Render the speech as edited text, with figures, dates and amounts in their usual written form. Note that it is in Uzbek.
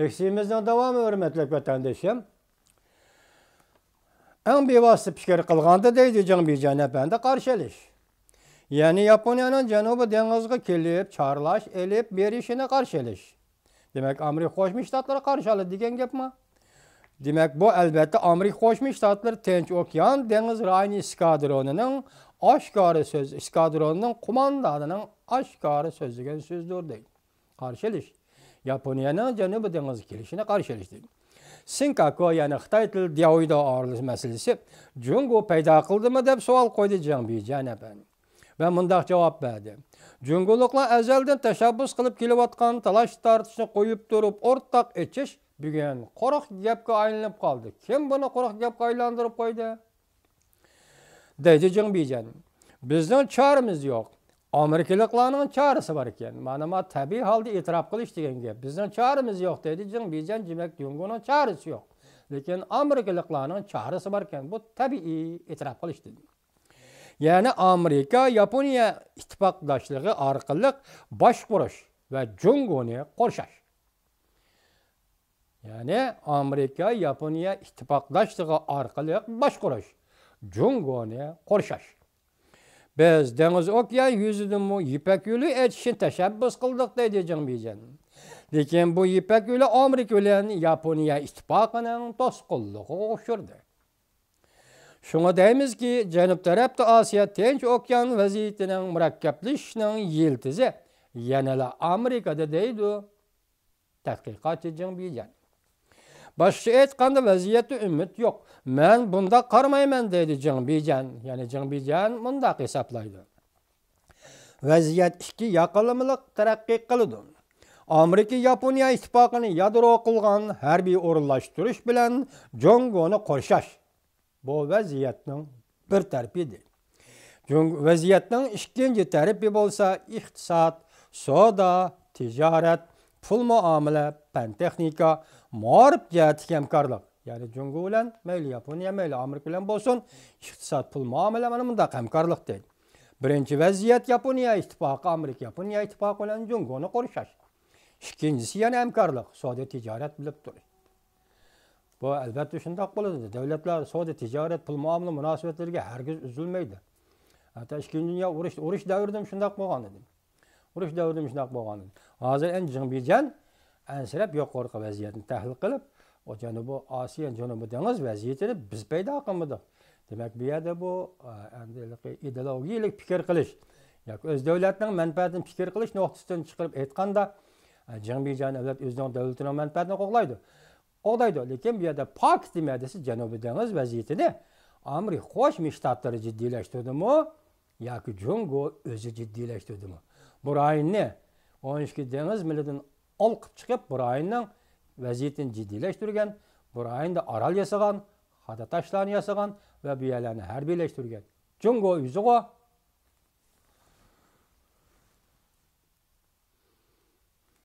Eksimizden devamı hürmetlik vatandaşım. En bevasıta fikir kılganda deydi Cengbijan Efendi karşılış. Yani Japonya'nın Janubi Dengiz'e kelip, çarlaş, elip, berişine karşılış. Demek Amerika Koşmuş Ştatları karşıladı degen gap mi? Demek bu elbette Amerika Koşmuş Ştatları Tinch Okyan Deniz Rayni İskadronu'nun aşkarı söz, İskadronu'nun kumandanının aşkarı sözlügen sözdür değil. Karşılış. Japonya'nın Janubi Dengiz'e kelişine karşılış değil. Sinkaku yani Xitay tili diyoida ağırlığı meselesi Jungo payda kıldı mı deb sual koydu Cengbijan Efendi. Ve mundaq cevap verdi. Cunguluklar ezelden teşebbüs kılıp kelivatkan talaş tartışını koyup durup ortak etçiş bugün qoruq gapga aylanıp kaldı. Kim bunu qoruq gapga aylandırıp koydu? Deydi Cengbijan. Bizden çaremiz yok. Amerikalıklarının çaresi var iken. Manama tabi halde itiraf kılış degen gap. Bizden çaremiz yok dedi Cengbijan. Demek Jungo'nun çaresi yok. Lekin Amerikalıklarının çaresi var iken bu tabi itiraf kılış dedi. Yani Amerika, Japonya ittifakdaşlığı arkalık başvuruş ve Jungo'nu korşaş. Yani Amerika, Japonya ittifakdaşlığı arkalık başvuruş. Jungo'nu korşaş. Biz Deniz Okyan yüzüdün bu İpek yolu etişin teşebbüs kıldık dedi Cengbijan. Lekin bu İpek yolu Amerika ile Japonya ittifakının toskulluğu koşurdu. Şuna deyimiz ki Janub tarafta Asya Tinch Okyan vaziyetinin murakkablaşışının yıldızı yanıla Amerika'da deydi. Tadqiqatçı Cengbijan. Başka aytganda vaziyette ümit yok. Men bunda qarmayman deydi Cengbijan. Yani Cengbijan bunda hesaplaydı. Vaziyet iki yaqinlik taraqqiy qildi. Amerika Japonya ittifaqını yadro qilgan harbiy o'rinlashtirish bilan Jongoni qo'rshash. Bu vaziyetning bir tarafidir. Vaziyetning ikkinchi tarafi bo'lsa iqtisod, savdo, tijorat, pul muomala, fan texnika, ma'rif jihati hamkorlik. Yani Jungo bilan mayli Yaponiya, mayli Amerika bilan bo'lsin, iqtisod, pul muomala mana bunda hamkorlik deydi. Birinchi vaziyat Yaponiya ittifoqi, Amerika Yaponiya ittifoqi bilan Jungoni qo'rshash. İkincisi yana hamkorlik, savdo, tijorat bilib turish. Bu elbette shundoq bo'ladi. Davlatlar savdo, tijorat, pul muomala munosabatlariga hargiz uzilmaydi. Hatta Ikkinchi dunyo urush davrida shundoq bo'lgan edi. Urush davrida shundoq bo'lgan edi. Hozir Cengbijan ansirab yuqorqi vaziyatni tahlil qilib, o Janubiy Osiyo, Janubiy dengiz vaziyatini biz paydo qilmadik. Demak, bu yerda bu ideologiyalik fikr qilish yoki o'z davlatining manfaatini fikr qilish nuqtasidan chiqarib aytganda Cengbijan o'zining davlatining manfaatini qo'g'laydi. Lekin bu yerda Pak demadisi Janubiy dengiz vaziyatini Amerika Qo'shma Shtatlari jiddiylashtirirdimi yoki Jungo o'zi jiddiylashtirirdimi? Bu rayonni 12 dengiz millidan olqib chiqib, bu rayonning vaziyatini jiddiylashtirgan, bu rayonda aral yasagan, xata tashlarni yasagan va bu yerlarni harbiylashtirgan. Jungo o'zi